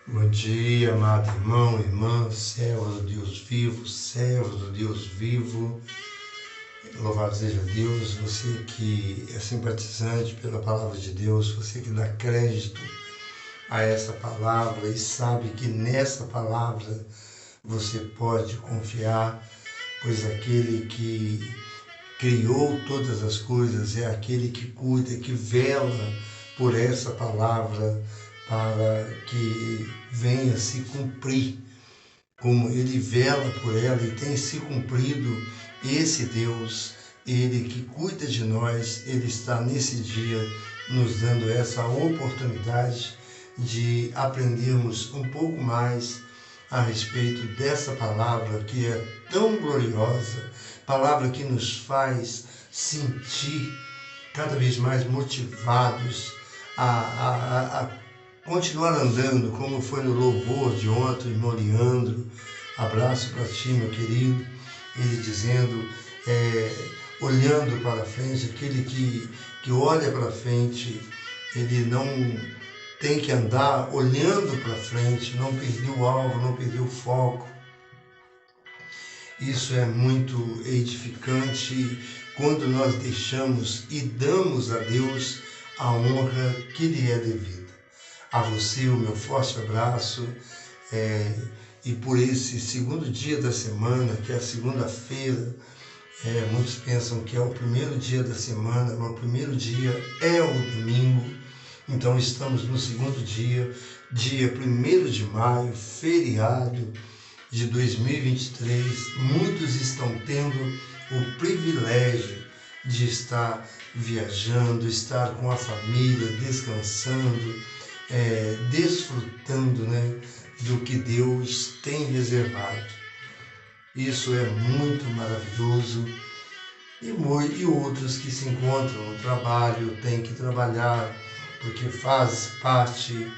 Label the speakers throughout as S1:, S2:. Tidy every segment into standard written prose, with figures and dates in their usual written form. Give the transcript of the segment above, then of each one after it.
S1: Bom dia, amado irmão, irmã, servos do Deus vivo, servos do Deus vivo. Louvado seja Deus, você que é simpatizante pela palavra de Deus, você que dá crédito a essa palavra e sabe que nessa palavra você pode confiar, pois aquele que criou todas as coisas é aquele que cuida, que vela por essa palavra para que venha se cumprir. Como ele vela por ela e tem se cumprido, esse Deus, ele que cuida de nós, ele está nesse dia nos dando essa oportunidade de aprendermos um pouco mais a respeito dessa palavra que é tão gloriosa, palavra que nos faz sentir cada vez mais motivados a continuar andando, como foi no louvor de ontem, irmão Leandro. Abraço para ti, meu querido. Ele dizendo, olhando para frente, aquele que olha para frente, ele não tem que andar olhando para frente, não perder o alvo, não perder o foco. Isso é muito edificante quando nós deixamos e damos a Deus a honra que lhe é devida. A você o meu forte abraço e por esse segundo dia da semana, que é a segunda-feira, muitos pensam que é o primeiro dia da semana, mas o primeiro dia é o domingo. Então estamos no segundo dia, dia 1º de maio, feriado de 2023. Muitos estão tendo o privilégio de estar viajando, estar com a família, descansando, desfrutando, do que Deus tem reservado. Isso é muito maravilhoso. E outros que se encontram no trabalho, têm que trabalhar, porque faz parte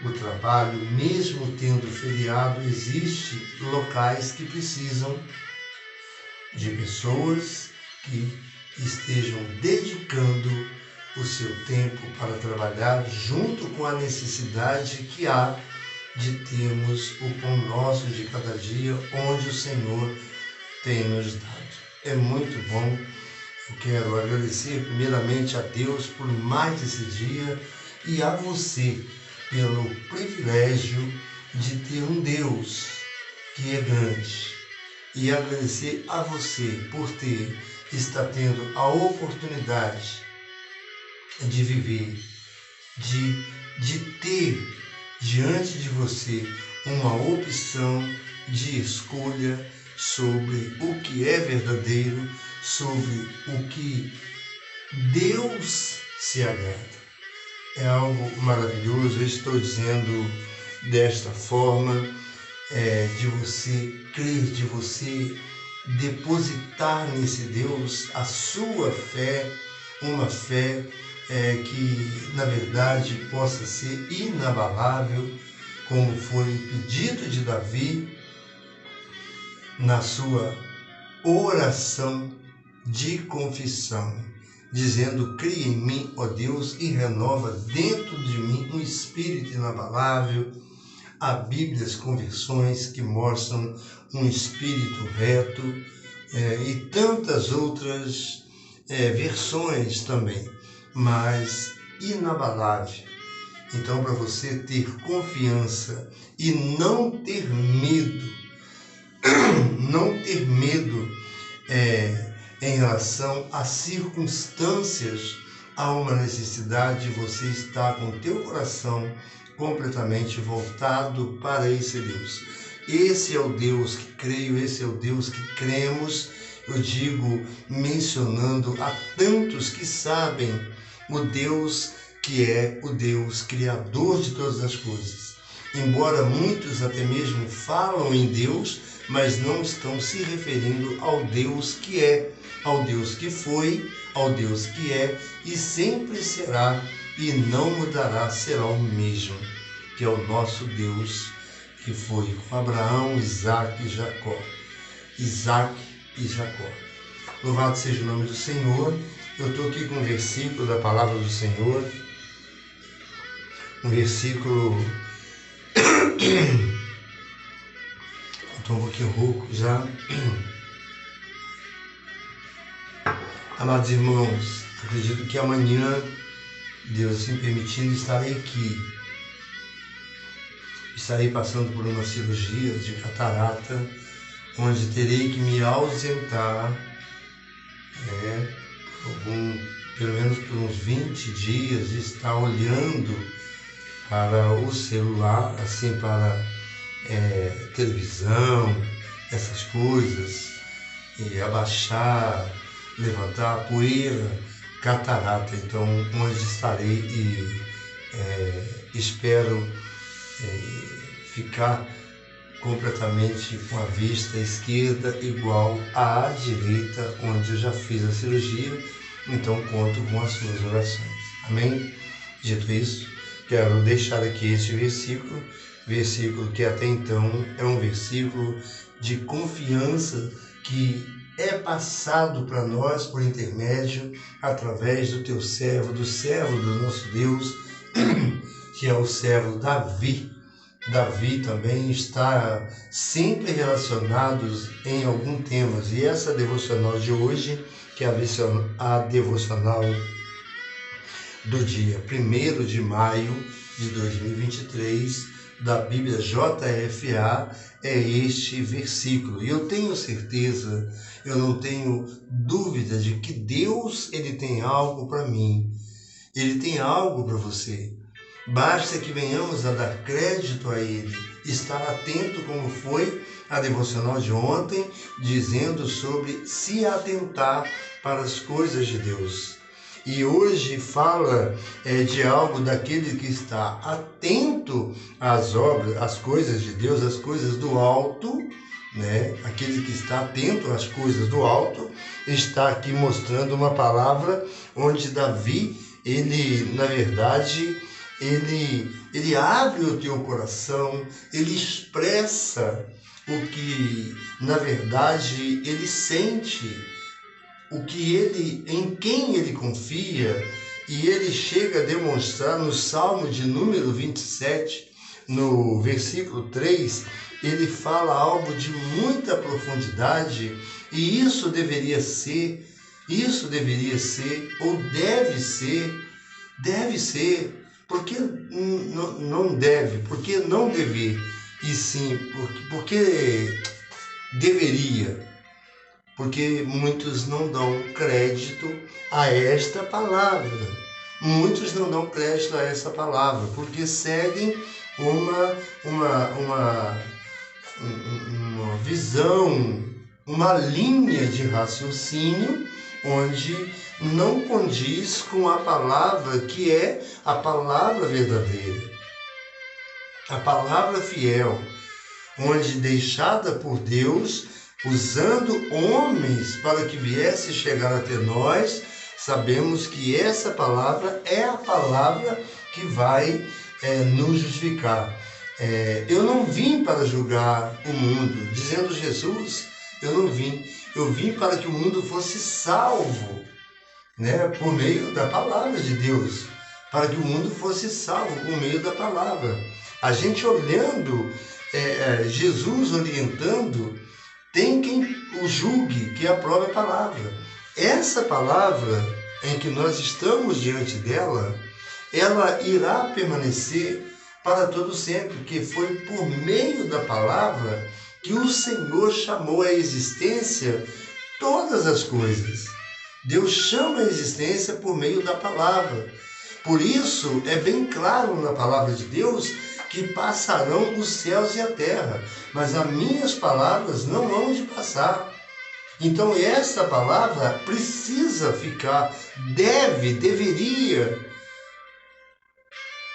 S1: o trabalho, mesmo tendo feriado, existem locais que precisam de pessoas que estejam dedicando o seu tempo para trabalhar junto com a necessidade que há de termos o pão nosso de cada dia, onde o Senhor tem nos dado. É muito bom. Eu quero agradecer primeiramente a Deus por mais esse dia e a você pelo privilégio de ter um Deus que é grande. E agradecer a você por estar tendo a oportunidade de viver, de ter diante de você uma opção de escolha sobre o que é verdadeiro, sobre o que Deus se agrada. É algo maravilhoso. Eu estou dizendo desta forma, de você crer, de você depositar nesse Deus a sua fé, uma fé que na verdade possa ser inabalável, como foi o pedido de Davi na sua oração de confissão, dizendo: cria em mim, ó Deus, e renova dentro de mim um espírito inabalável. Há Bíblias com versões que mostram um espírito reto e tantas outras versões também, mas inabalável. Então, para você ter confiança e não ter medo, em relação às circunstâncias, há uma necessidade de você estar com o teu coração completamente voltado para esse Deus. Esse é o Deus que creio, esse é o Deus que cremos. Eu digo, mencionando a tantos que sabem o Deus que é o Deus criador de todas as coisas. Embora muitos até mesmo falam em Deus, mas não estão se referindo ao Deus que é, ao Deus que foi, ao Deus que é e sempre será e não mudará, será o mesmo, que é o nosso Deus que foi com Abraão, Isaac e Jacó. Isaac e Jacó. Louvado seja o nome do Senhor. Eu estou aqui com um versículo da palavra do Senhor, um versículo Estou um pouquinho rouco já. Amados irmãos, acredito que amanhã, Deus assim permitindo, estarei aqui. Estarei passando por uma cirurgia de catarata, onde terei que me ausentar, pelo menos por uns 20 dias, de estar olhando para o celular, assim, para televisão, essas coisas, e abaixar, levantar a poeira, catarata. Então, onde estarei e espero ficar completamente com a vista esquerda igual à direita, onde eu já fiz a cirurgia. Então, conto com as suas orações. Amém? Dito isso, quero deixar aqui este versículo que até então é um versículo de confiança que é passado para nós por intermédio, através do teu servo, do servo do nosso Deus, que é o servo Davi. Davi também está sempre relacionado em algum tema. E essa devocional de hoje, que é a devocional do dia 1º de maio de 2023, da Bíblia JFA, é este versículo. E eu tenho certeza, eu não tenho dúvida de que Deus, Ele tem algo para mim. Ele tem algo para você. Basta que venhamos a dar crédito a Ele, estar atento, como foi a devocional de ontem, dizendo sobre se atentar para as coisas de Deus. E hoje fala de algo daquele que está atento às obras, às coisas de Deus, às coisas do alto, né? Aquele que está atento às coisas do alto, está aqui mostrando uma palavra onde Davi, ele, na verdade, ele abre o teu coração, ele expressa o que, na verdade, ele sente, em quem ele confia, e ele chega a demonstrar no Salmo de número 27, no versículo 3, ele fala algo de muita profundidade, e isso deveria ser, ou deve ser, porque não deve, porque não dever, e sim, porque deveria. Porque muitos não dão crédito a esta palavra. Muitos não dão crédito a essa palavra, porque seguem uma visão, uma linha de raciocínio onde não condiz com a palavra que é a palavra verdadeira, a palavra fiel, onde deixada por Deus, usando homens para que viesse chegar até nós, sabemos que essa palavra é a palavra que vai nos justificar. Eu não vim para julgar o mundo, dizendo Jesus, eu vim para que o mundo fosse salvo, né, por meio da palavra de Deus, para que o mundo fosse salvo por meio da palavra. A gente olhando, Jesus orientando, tem quem o julgue, que aprove a palavra. Essa palavra em que nós estamos diante dela, ela irá permanecer para todo sempre, porque foi por meio da palavra que o Senhor chamou à existência todas as coisas. Deus chama a existência por meio da palavra. Por isso, é bem claro na palavra de Deus que passarão os céus e a terra, mas as minhas palavras não hão de passar. Então essa palavra precisa ficar, deveria,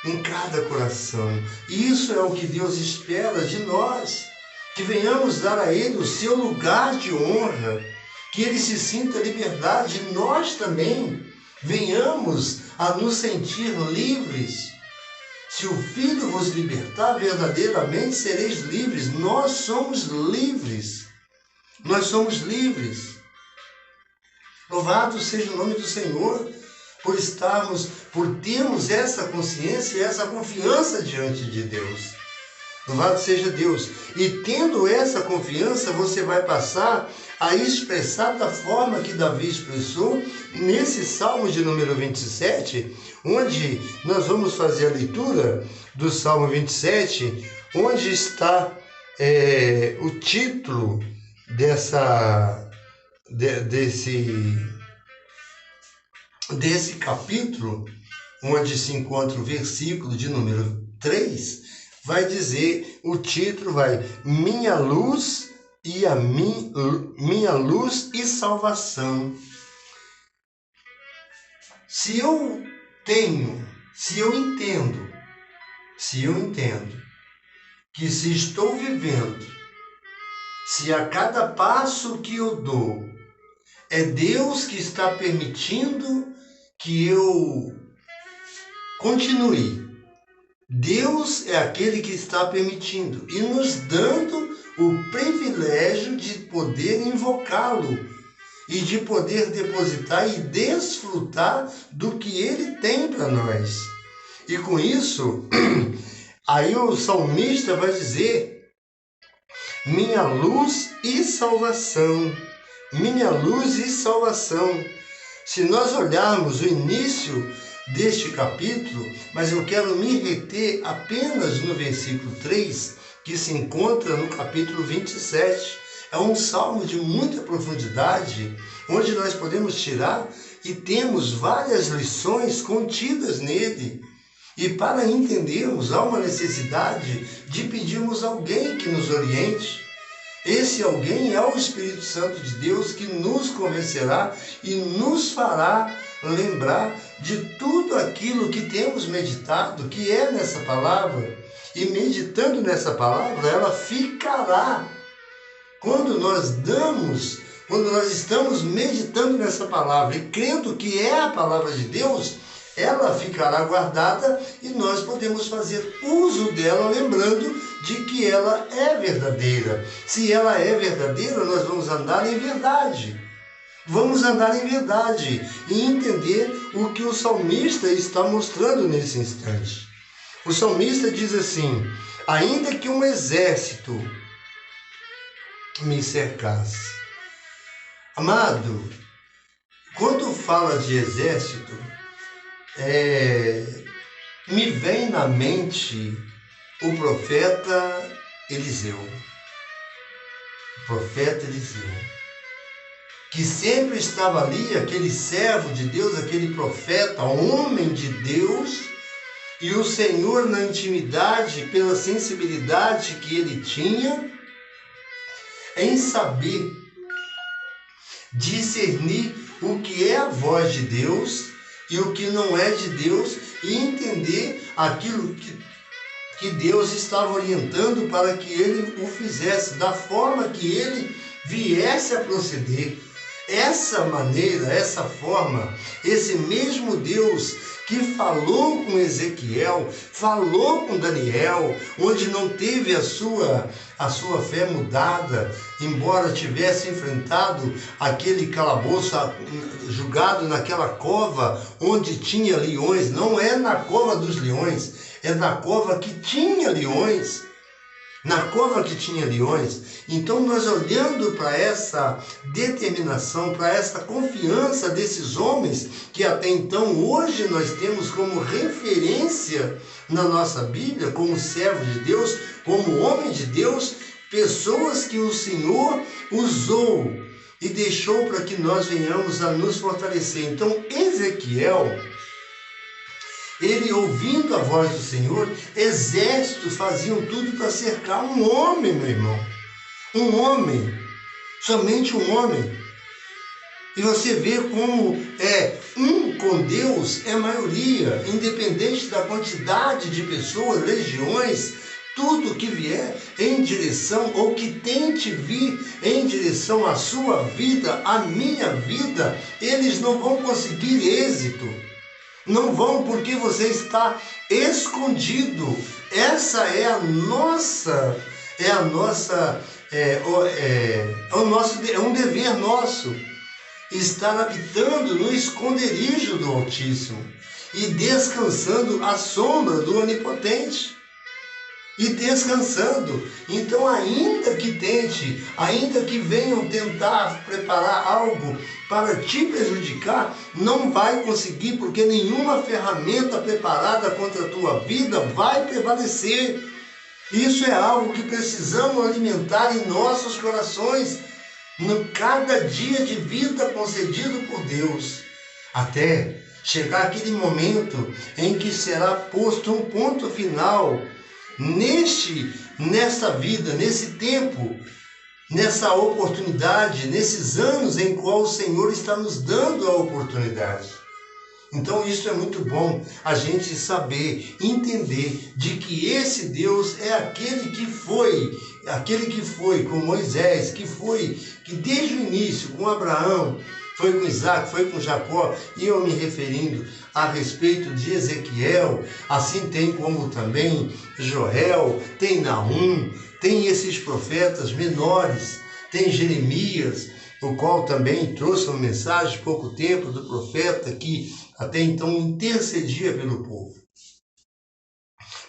S1: em cada coração. E isso é o que Deus espera de nós, que venhamos dar a Ele o seu lugar de honra, que Ele se sinta liberdade, e nós também venhamos a nos sentir livres. Se o Filho vos libertar, verdadeiramente sereis livres. Nós somos livres. Nós somos livres. Louvado seja o nome do Senhor por termos essa consciência e essa confiança diante de Deus. Louvado seja Deus. E tendo essa confiança, você vai passar a expressar da forma que Davi expressou nesse Salmo de número 27, onde nós vamos fazer a leitura do Salmo 27, onde está o título desse capítulo, onde se encontra o versículo de número 3, vai dizer, o título vai, minha luz e salvação. Se eu entendo que se estou vivendo, se a cada passo que eu dou é Deus que está permitindo que eu continue, Deus é aquele que está permitindo e nos dando o privilégio de poder invocá-lo e de poder depositar e desfrutar do que Ele tem para nós. E com isso, aí o salmista vai dizer, minha luz e salvação, minha luz e salvação. Se nós olharmos o início deste capítulo, mas eu quero me reter apenas no versículo 3, que se encontra no capítulo 27. É um salmo de muita profundidade, onde nós podemos tirar e temos várias lições contidas nele. E para entendermos, há uma necessidade de pedirmos alguém que nos oriente. Esse alguém é o Espírito Santo de Deus, que nos convencerá e nos fará lembrar de tudo aquilo que temos meditado, que é nessa palavra. E meditando nessa palavra, ela ficará. Quando nós estamos meditando nessa palavra e crendo que é a palavra de Deus, ela ficará guardada e nós podemos fazer uso dela, lembrando de que ela é verdadeira. Se ela é verdadeira, nós vamos andar em verdade. Vamos andar em verdade e entender o que o salmista está mostrando nesse instante. O salmista diz assim, ainda que um exército me cercasse. Amado, quando fala de exército, me vem na mente o profeta Eliseu. O profeta Eliseu, que sempre estava ali, aquele servo de Deus, aquele profeta, homem de Deus, e o Senhor, na intimidade, pela sensibilidade que ele tinha, em saber discernir o que é a voz de Deus e o que não é de Deus, e entender aquilo que Deus estava orientando para que ele o fizesse, da forma que ele viesse a proceder. Essa maneira, essa forma, esse mesmo Deus que falou com Ezequiel, falou com Daniel, onde não teve a sua fé mudada, embora tivesse enfrentado aquele calabouço, julgado naquela cova onde tinha leões. Não é na cova dos leões, é na cova que tinha leões. Na cova que tinha leões. Então nós olhando para essa determinação, para essa confiança desses homens, que até então hoje nós temos como referência na nossa Bíblia, como servo de Deus, como homem de Deus, pessoas que o Senhor usou e deixou para que nós venhamos a nos fortalecer. Então Ezequiel, ele ouvindo a voz do Senhor, exércitos faziam tudo para cercar um homem, meu irmão. Um homem, somente um homem. E você vê como um com Deus é maioria, independente da quantidade de pessoas, legiões, tudo que vier em direção, ou que tente vir em direção à sua vida, à minha vida, eles não vão conseguir êxito. Não vão, porque você está escondido. Essa é um dever nosso, estar habitando no esconderijo do Altíssimo e descansando à sombra do Onipotente. e descansando. Então, ainda que tente, ainda que venham tentar preparar algo para te prejudicar, não vai conseguir, porque nenhuma ferramenta preparada contra a tua vida vai prevalecer. Isso é algo que precisamos alimentar em nossos corações, no cada dia de vida concedido por Deus, até chegar aquele momento em que será posto um ponto final nessa vida, nesse tempo, nessa oportunidade, nesses anos em qual o Senhor está nos dando a oportunidade. Então isso é muito bom, a gente saber, entender de que esse Deus é aquele que foi com Moisés, que desde o início com Abraão, foi com Isaac, foi com Jacó, e eu me referindo a respeito de Ezequiel, assim tem como também Joel, tem Naum, tem esses profetas menores, tem Jeremias, o qual também trouxe uma mensagem há pouco tempo do profeta que até então intercedia pelo povo.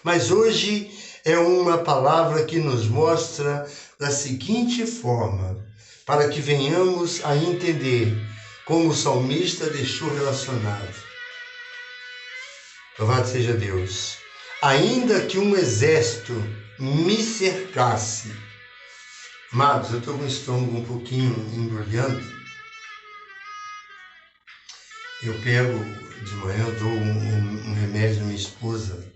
S1: Mas hoje é uma palavra que nos mostra da seguinte forma, para que venhamos a entender como o salmista deixou relacionado. Louvado seja Deus. Ainda que um exército me cercasse. Amados, eu estou com o estômago um pouquinho embrulhando. Eu pego de manhã, eu dou um remédio à minha esposa,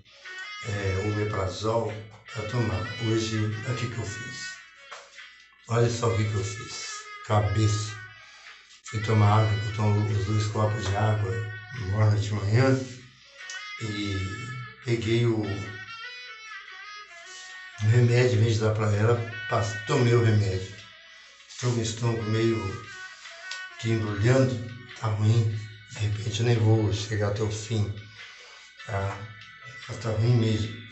S1: o omeprazol, para tomar. Hoje, olha o que eu fiz. Olha só o que eu fiz. Cabeça. Fui tomar água, eu tomo os 2 copos de água agora de manhã e peguei o remédio, em vez de dar para ela, tomei o remédio. Estou com o estômago meio que embrulhando, tá ruim. De repente eu nem vou chegar até o fim, tá? Tá ruim mesmo.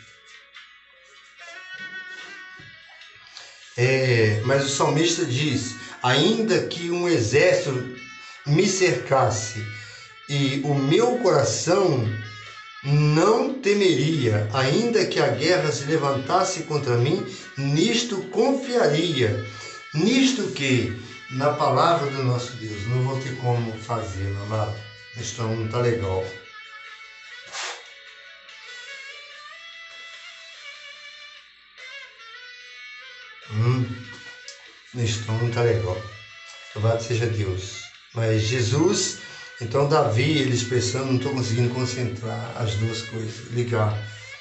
S1: Mas o salmista diz, ainda que um exército me cercasse e o meu coração não temeria, ainda que a guerra se levantasse contra mim, nisto confiaria. Nisto que, na palavra do nosso Deus, não vou ter como fazer, meu amado. Isso não está legal. Isso não está legal. Louvado seja Deus. Mas Jesus, então Davi, ele expressando, não estou conseguindo concentrar as duas coisas, ligar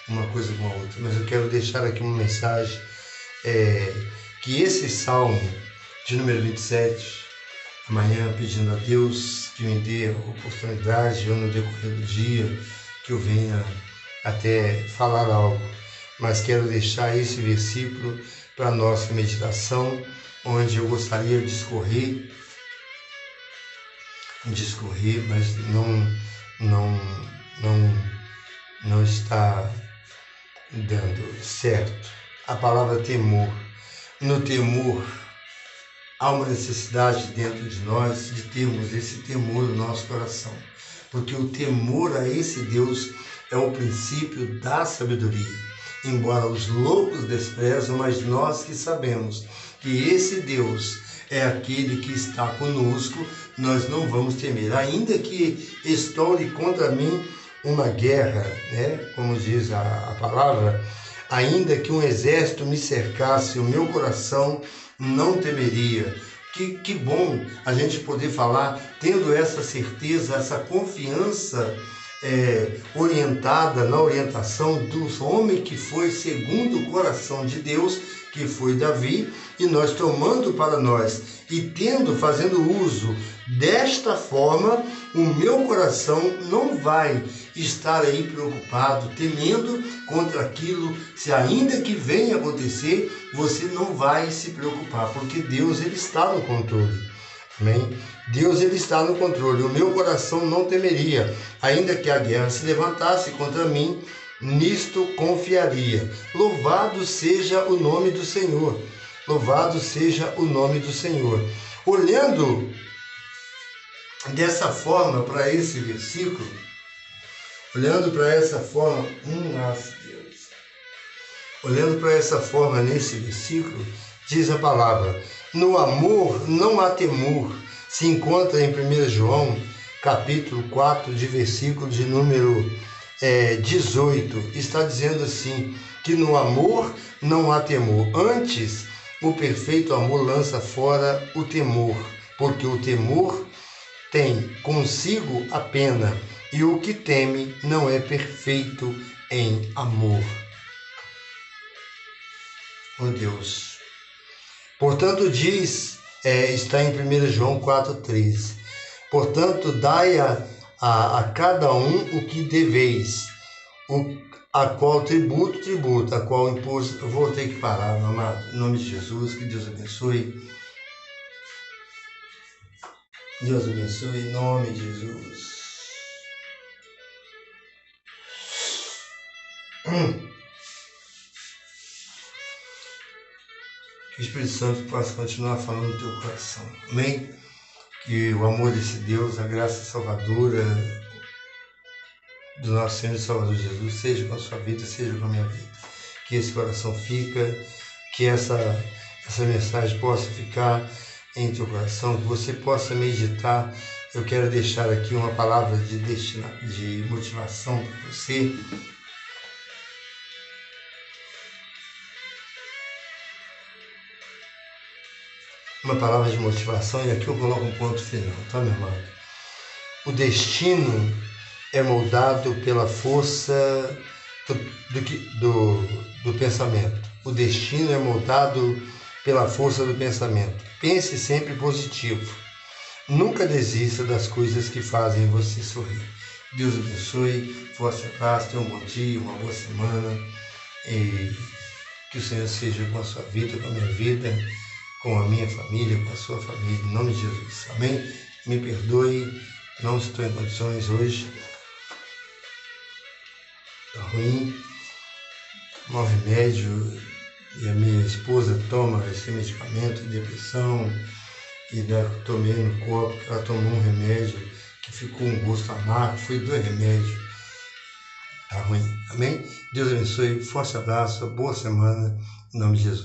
S1: uma coisa com a outra. Mas eu quero deixar aqui uma mensagem, que esse salmo de número 27, amanhã pedindo a Deus que me dê a oportunidade, eu no decorrer do dia, que eu venha até falar algo. Mas quero deixar esse versículo para a nossa meditação, onde eu gostaria de discorrer, mas não está dando certo. A palavra temor. No temor, há uma necessidade dentro de nós de termos esse temor no nosso coração, porque o temor a esse Deus é o princípio da sabedoria. Embora os loucos desprezam, mas nós que sabemos que esse Deus é aquele que está conosco, nós não vamos temer, ainda que estoure contra mim uma guerra, como diz a palavra, ainda que um exército me cercasse, o meu coração não temeria. Que bom a gente poder falar, tendo essa certeza, essa confiança orientada na orientação do homem que foi segundo o coração de Deus, que foi Davi, e nós tomando para nós e fazendo uso desta forma, o meu coração não vai estar aí preocupado, temendo contra aquilo, se ainda que venha acontecer, você não vai se preocupar, porque Deus, ele está no controle. Amém? Deus, ele está no controle. O meu coração não temeria, ainda que a guerra se levantasse contra mim, nisto confiaria. Louvado seja o nome do Senhor. Louvado seja o nome do Senhor. Olhando dessa forma para esse versículo, olhando para essa forma, nossa Deus. Olhando para essa forma nesse versículo, diz a palavra: no amor não há temor. Se encontra em 1 João, capítulo 4, de versículo de número 18. Está dizendo assim, que no amor não há temor. Antes, o perfeito amor lança fora o temor, porque o temor tem consigo a pena, e o que teme não é perfeito em amor. Oh Deus. Portanto, está em 1 João 4,13. Portanto, dai a cada um o que deveis, a qual tributo, a qual imposto. Eu vou ter que parar, meu amado. Em nome de Jesus, que Deus abençoe. Deus abençoe, em nome de Jesus. Que o Espírito Santo possa continuar falando no teu coração. Amém? Que o amor desse Deus, a graça salvadora do nosso Senhor e Salvador Jesus seja com a sua vida, seja com a minha vida. Que esse coração fica, que essa mensagem possa ficar em teu coração, que você possa meditar. Eu quero deixar aqui uma palavra de motivação para você. Uma palavra de motivação, e aqui eu coloco um ponto final, tá, meu amado? O destino é moldado pela força do pensamento. O destino é moldado pela força do pensamento. Pense sempre positivo. Nunca desista das coisas que fazem você sorrir. Deus abençoe, forte abraço, tenha um bom dia, uma boa semana, e que o Senhor seja com a sua vida, com a minha vida, com a minha família, com a sua família, em nome de Jesus. Amém? Me perdoe, não estou em condições hoje. Está ruim. Mau remédio, e a minha esposa toma esse medicamento de depressão, e eu tomei no copo, ela tomou um remédio que ficou um gosto amargo, foi 2 remédios. Está ruim. Amém? Deus abençoe, forte abraço, boa semana, em nome de Jesus.